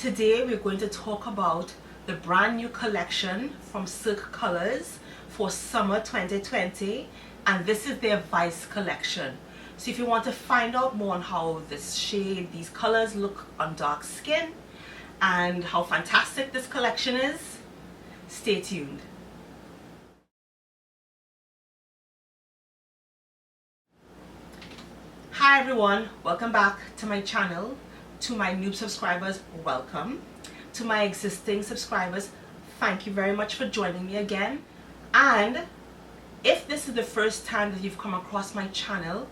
Today we're going to talk about the brand new collection from Cirque Colors for summer 2020, and this is their Vice collection. So if you want to find out more on how these colors look on dark skin and how fantastic this collection is, stay tuned. Hi everyone, welcome back to my channel. To my new subscribers, welcome. To my existing subscribers, thank you very much for joining me again. And if this is the first time that you've come across my channel,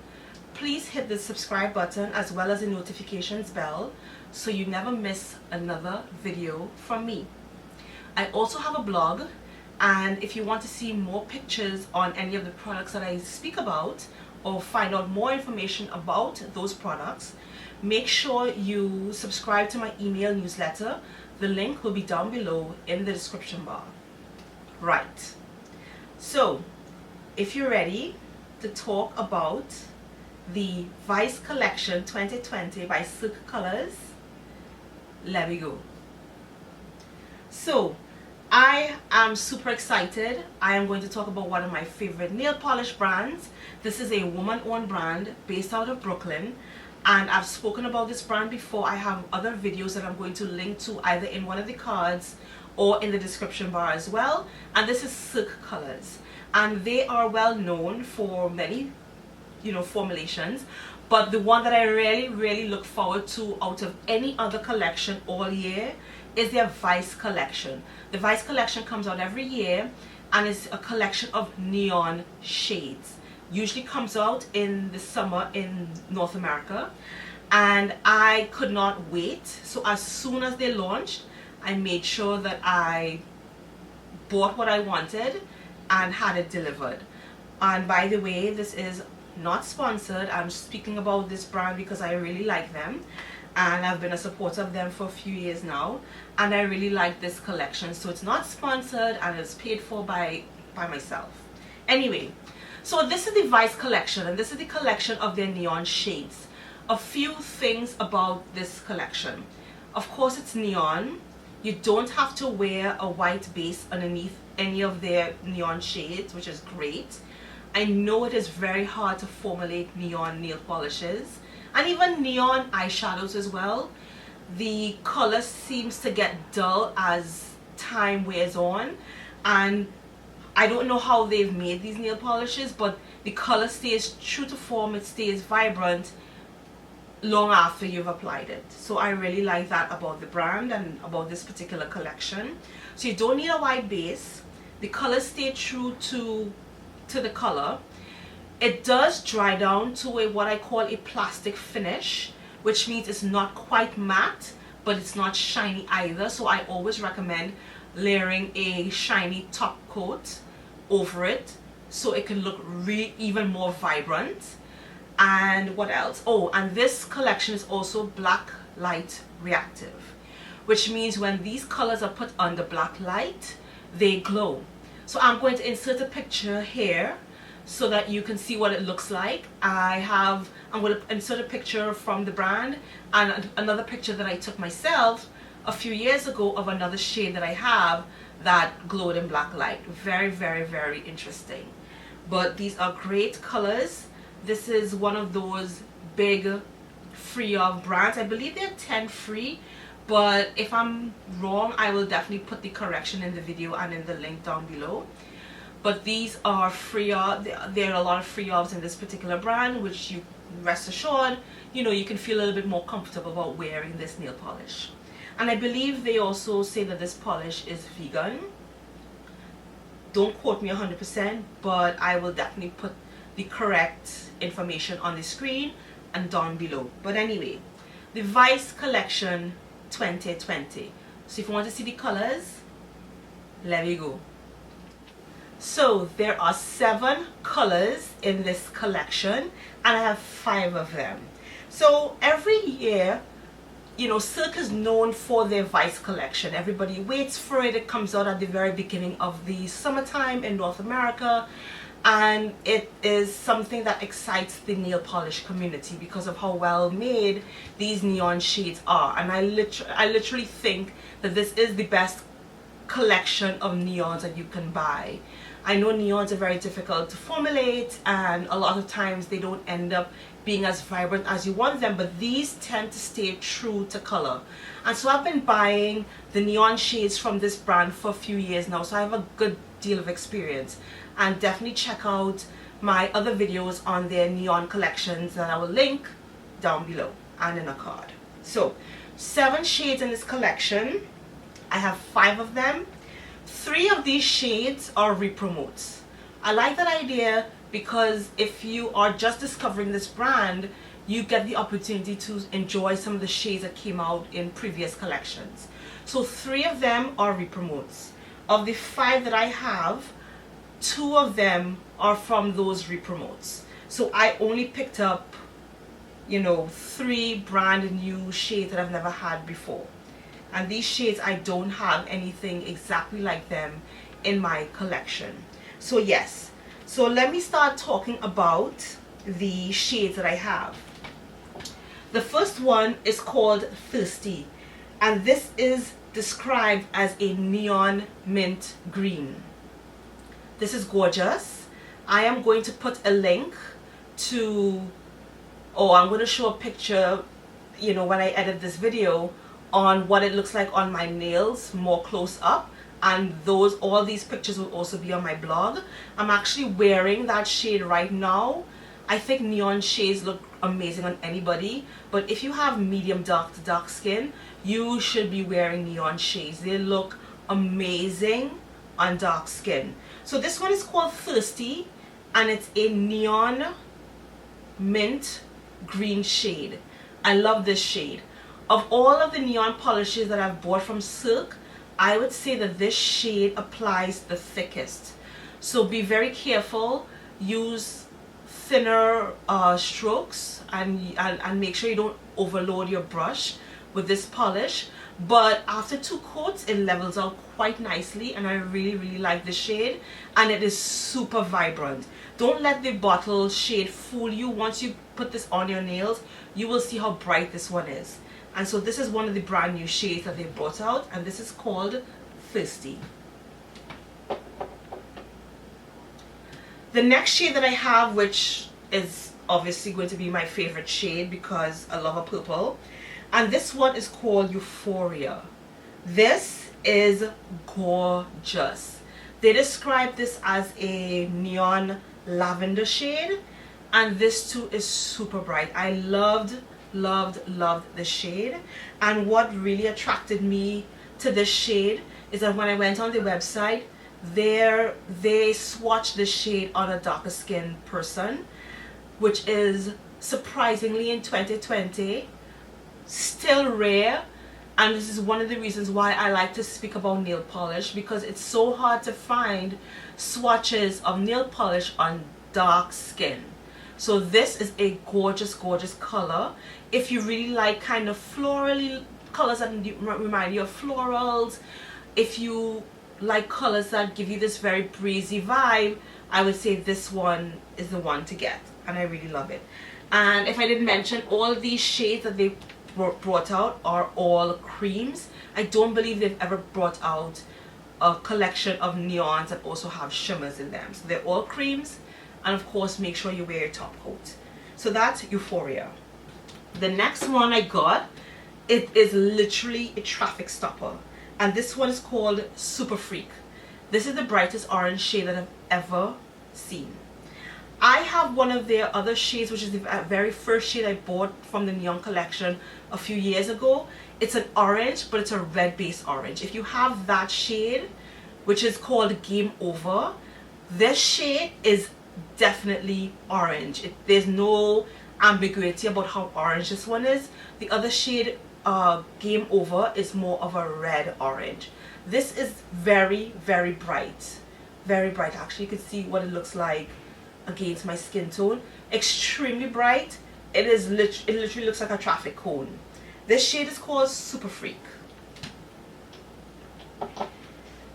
please hit the subscribe button as well as the notifications bell so you never miss another video from me. I also have a blog, and if you want to see more pictures on any of the products that I speak about or find out more information about those products, make sure you subscribe to my email newsletter. The link will be down below in the description bar. Right, so if you're ready to talk about the Vice Collection 2020 by Cirque Colors, let me go. So I am super excited. I am going to talk about one of my favorite nail polish brands. This is a woman-owned brand based out of Brooklyn, and I've spoken about this brand before. I have other videos that I'm going to link to either in one of the cards or in the description bar as well. And this is Cirque Colors, and they are well known for many formulations, but the one that I really look forward to out of any other collection all year is their Vice collection. The Vice collection comes out every year, and it's a collection of neon shades. Usually comes out in the summer in North America, and I could not wait. So as soon as they launched, I made sure that I bought what I wanted and had it delivered. And by the way, this is not sponsored. I'm speaking about this brand because I really like them, and I've been a supporter of them for a few years now, and I really like this collection. So it's not sponsored and it's paid for by myself. Anyway, so this is the Vice collection, and this is the collection of their neon shades. A few things about this collection. Of course, it's neon. You don't have to wear a white base underneath any of their neon shades, which is great. I know it is very hard to formulate neon nail polishes and even neon eyeshadows as well. The color seems to get dull as time wears on, and I don't know how they've made these nail polishes, but the color stays true to form. It stays vibrant long after you've applied it. So I really like that about the brand and about this particular collection. So you don't need a white base. The colors stay true to the color. It does dry down to what I call a plastic finish, which means it's not quite matte, but it's not shiny either. So I always recommend layering a shiny top coat over it so it can look even more vibrant. And what else? Oh, and this collection is also black light reactive, which means when these colors are put under black light, they glow. So I'm going to insert a picture here so that you can see what it looks like. I'm going to insert a picture from the brand and another picture that I took myself a few years ago of another shade that I have that glowed in black light. Very interesting. But these are great colors. This is one of those big free of brands. I believe they're 10 free, but if I'm wrong, I will definitely put the correction in the video and in the link down below. But these are free of. There are a lot of free ofs in this particular brand, which you rest assured, you can feel a little bit more comfortable about wearing this nail polish. And I believe they also say that this polish is vegan. Don't quote me 100%, but I will definitely put the correct information on the screen and down below. But anyway, the Vice collection 2020. So if you want to see the colors, let me go. So there are 7 colors in this collection, and I have 5 of them. So every year, Cirque is known for their Vice collection. Everybody waits for it. It comes out at the very beginning of the summertime in North America, and it is something that excites the nail polish community because of how well made these neon shades are. And I literally think that this is the best collection of neons that you can buy. I know neons are very difficult to formulate, and a lot of times they don't end up being as vibrant as you want them, but these tend to stay true to color. And so I've been buying the neon shades from this brand for a few years now, so I have a good deal of experience. And definitely check out my other videos on their neon collections that I will link down below and in a card. So 7 shades in this collection. I have 5 of them. 3 of these shades are re-promotes. I like that idea because if you are just discovering this brand, you get the opportunity to enjoy some of the shades that came out in previous collections. So 3 of them are re-promotes. Of the 5 that I have, 2 of them are from those re-promotes. So I only picked up, you know, 3 brand new shades that I've never had before. And these shades, I don't have anything exactly like them in my collection. So yes, so let me start talking about the shades that I have. The first one is called Thirsty, and this is described as a neon mint green. This is gorgeous. I am going to put a link to, I'm going to show a picture, you know, when I edit this video, on what it looks like on my nails more close up, and all these pictures will also be on my blog. I'm actually wearing that shade right now. I think neon shades look amazing on anybody, but if you have medium dark to dark skin, you should be wearing neon shades. They look amazing on dark skin. So this one is called Thirsty, and it's a neon mint green shade. I love this shade. Of all of the neon polishes that I've bought from Cirque, I would say that this shade applies the thickest. So be very careful. Use thinner strokes, and make sure you don't overload your brush with this polish. But after 2 coats, it levels out quite nicely, and I really like this shade, and it is super vibrant. Don't let the bottle shade fool you. Once you put this on your nails, you will see how bright this one is. And so this is one of the brand new shades that they brought out, and this is called Thirsty. The next shade that I have, which is obviously going to be my favorite shade because I love a purple, and this one is called Euphoria. This is gorgeous. They describe this as a neon lavender shade, and this too is super bright. I loved this shade, and what really attracted me to this shade is that when I went on the website, they swatched this shade on a darker skin person, which is surprisingly in 2020 still rare. And this is one of the reasons why I like to speak about nail polish, because it's so hard to find swatches of nail polish on dark skin. So this is a gorgeous color. If you really like kind of floral colors that remind you of florals, if you like colors that give you this very breezy vibe, I would say this one is the one to get, and I really love it. And if I didn't mention, all these shades that they brought out are all creams. I don't believe they've ever brought out a collection of neons that also have shimmers in them. So they're all creams, and of course make sure you wear your top coat. So that's Euphoria. The next one I got, it is literally a traffic stopper, and this one is called Super Freak. This is the brightest orange shade that I've ever seen. I have one of their other shades, which is the very first shade I bought from the neon collection a few years ago. It's an orange, but it's a red based orange. If you have that shade, which is called Game Over, this shade is definitely orange. There's no ambiguity about how orange this one is. The other shade, Game Over, is more of a red orange. This is very bright, very bright. Actually, you can see what it looks like against my skin tone. Extremely bright. It literally looks like a traffic cone. This shade is called Super Freak.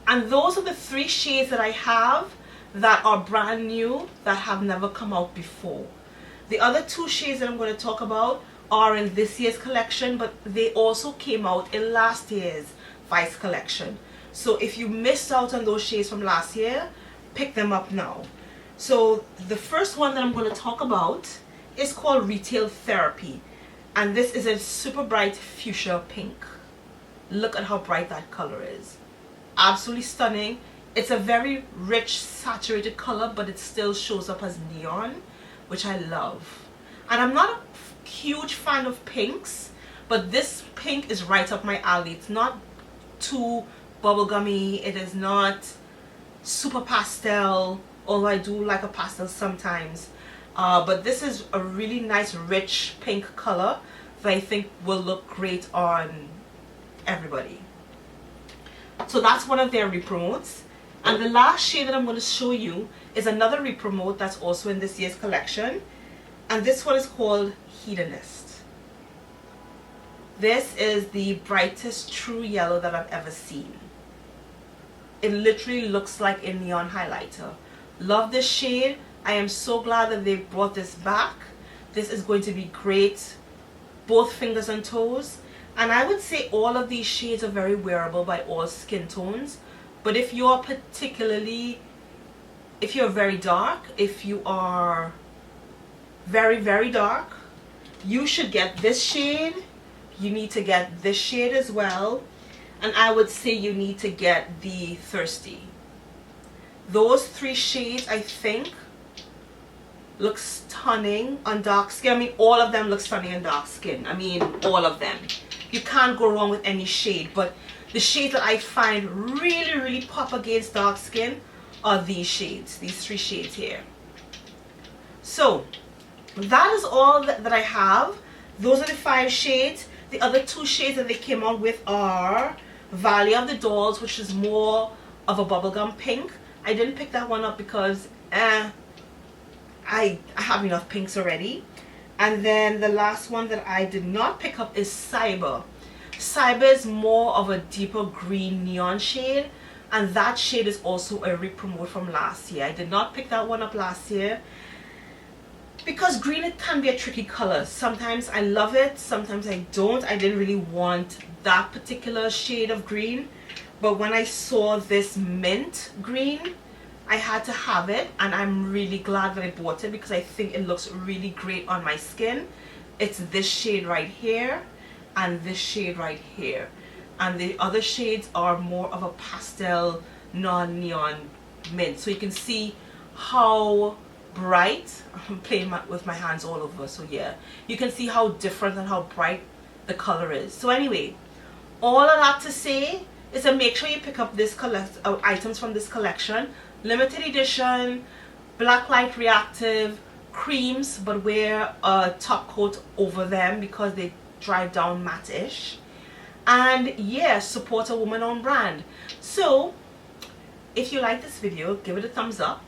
And those are the 3 shades that I have that are brand new that have never come out before. The other two shades that I'm going to talk about are in this year's collection, but they also came out in last year's Vice collection. So if you missed out on those shades from last year, pick them up now. So the first one that I'm going to talk about is called Retail Therapy, and this is a super bright fuchsia pink. Look at how bright that color is. Absolutely stunning. It's a very rich saturated color, but it still shows up as neon, which I love. And I'm not a huge fan of pinks, but this pink is right up my alley. It's not too bubblegummy, it is not super pastel, although I do like a pastel sometimes. But this is a really nice rich pink color that I think will look great on everybody. So that's one of their repromotes. And the last shade that I'm going to show you is another repromote that's also in this year's collection. And this one is called Hedonist. This is the brightest true yellow that I've ever seen. It literally looks like a neon highlighter. Love this shade. I am so glad that they brought this back. This is going to be great, both fingers and toes. And I would say all of these shades are very wearable by all skin tones. But if you're very dark, if you are very, very dark, you should get this shade. You need to get this shade as well. And I would say you need to get the Thirsty. Those three shades, I think, look stunning on dark skin. I mean, all of them look stunning on dark skin. I mean, all of them. You can't go wrong with any shade. But the shades that I find really, really pop against dark skin are these shades. These three shades here. So, that is all that I have. Those are the 5 shades. The other 2 shades that they came out with are Valley of the Dolls, which is more of a bubblegum pink. I didn't pick that one up because I have enough pinks already. And then the last one that I did not pick up is Cyber. Cyber is more of a deeper green neon shade, and that shade is also a re-promote from last year. I did not pick that one up last year because green, it can be a tricky color. Sometimes I love it, sometimes I don't. I didn't really want that particular shade of green, but when I saw this mint green, I had to have it, and I'm really glad that I bought it because I think it looks really great on my skin. It's this shade right here and this shade right here, and the other shades are more of a pastel non-neon mint. So you can see how bright, I'm playing with my hands all over, so yeah, you can see how different and how bright the color is. So anyway, all of that to say is to make sure you pick up this items from this collection. Limited edition, black light reactive creams, but wear a top coat over them because they dry down matte-ish. And yeah, support a woman-owned brand. So if you like this video, give it a thumbs up.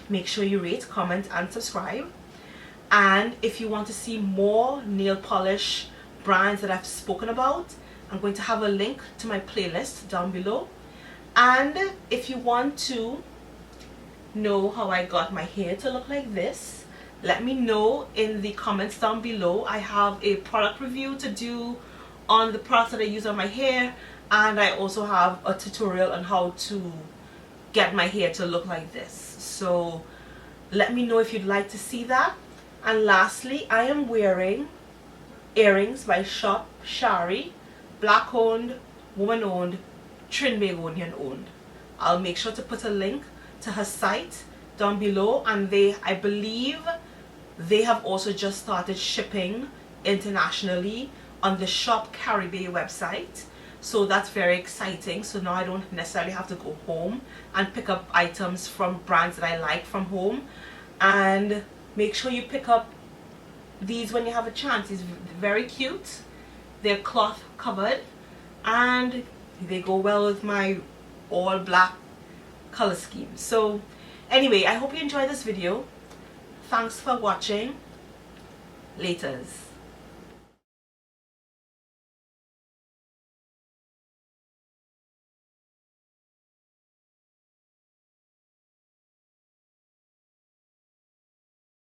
Make sure you rate, comment, and subscribe. And if you want to see more nail polish brands that I've spoken about, I'm going to have a link to my playlist down below. And if you want to know how I got my hair to look like this, let me know in the comments down below. I have a product review to do on the products that I use on my hair, and I also have a tutorial on how to get my hair to look like this. So let me know if you'd like to see that. And lastly, I am wearing earrings by Shop Shari, black owned, woman owned, Trinbagonian owned. I'll make sure to put a link to her site down below, and I believe they have also just started shipping internationally on the Shop Caribbean website. So that's very exciting. So now I don't necessarily have to go home and pick up items from brands that I like from home. And make sure you pick up these when you have a chance. It's very cute. They're cloth covered and they go well with my all black color scheme. So anyway, I hope you enjoyed this video. Thanks for watching. Laters.